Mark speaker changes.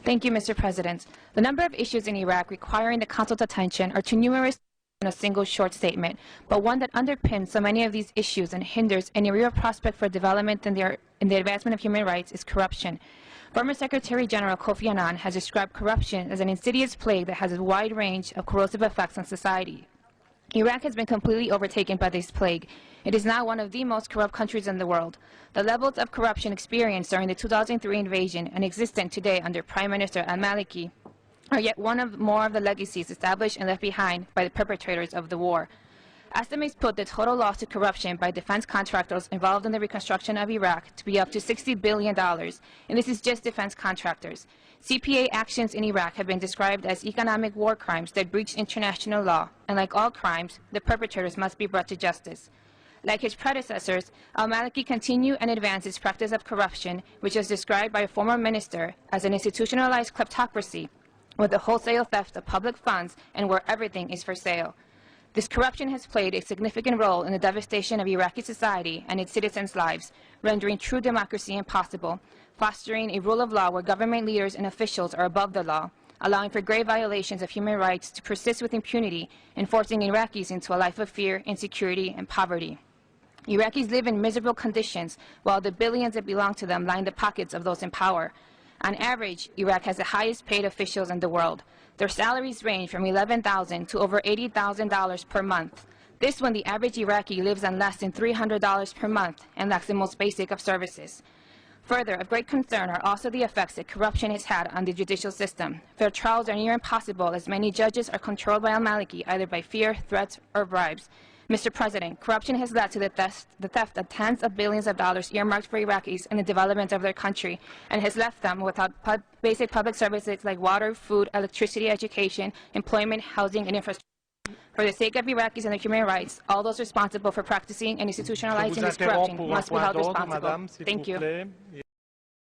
Speaker 1: Thank you, Mr. President. The number of issues in Iraq requiring the Council's attention are too numerous in a single short statement, but one that underpins so many of these issues and hinders any real prospect for development in the advancement of human rights is corruption. Former Secretary General Kofi Annan has described corruption as an insidious plague that has a wide range of corrosive effects on society. Iraq has been completely overtaken by this plague. It is now one of the most corrupt countries in the world. The levels of corruption experienced during the 2003 invasion and existent today under Prime Minister al-Maliki are yet more of the legacies established and left behind by the perpetrators of the war. Estimates put the total loss to corruption by defense contractors involved in the reconstruction of Iraq to be up to $60 billion, and this is just defense contractors. CPA actions in Iraq have been described as economic war crimes that breach international law, and like all crimes, the perpetrators must be brought to justice. Like his predecessors, al-Maliki continued and advanced his practice of corruption, which was described by a former minister as an institutionalized kleptocracy, with the wholesale theft of public funds and where everything is for sale. This corruption has played a significant role in the devastation of Iraqi society and its citizens' lives, rendering true democracy impossible, fostering a rule of law where government leaders and officials are above the law, allowing for grave violations of human rights to persist with impunity, and forcing Iraqis into a life of fear, insecurity, and poverty. Iraqis live in miserable conditions, while the billions that belong to them line the pockets of those in power. On average, Iraq has the highest paid officials in the world. Their salaries range from $11,000 to over $80,000 per month. This when the average Iraqi lives on less than $300 per month and lacks the most basic of services. Further, of great concern are also the effects that corruption has had on the judicial system. Fair trials are near impossible as many judges are controlled by al-Maliki either by fear, threats, or bribes. Mr. President, corruption has led to the theft of tens of billions of dollars earmarked for Iraqis in the development of their country, and has left them without basic public services like water, food, electricity, education, employment, housing, and infrastructure. For the sake of Iraqis and their human rights, all those responsible for practicing and institutionalizing this corruption must be held responsible. Thank you.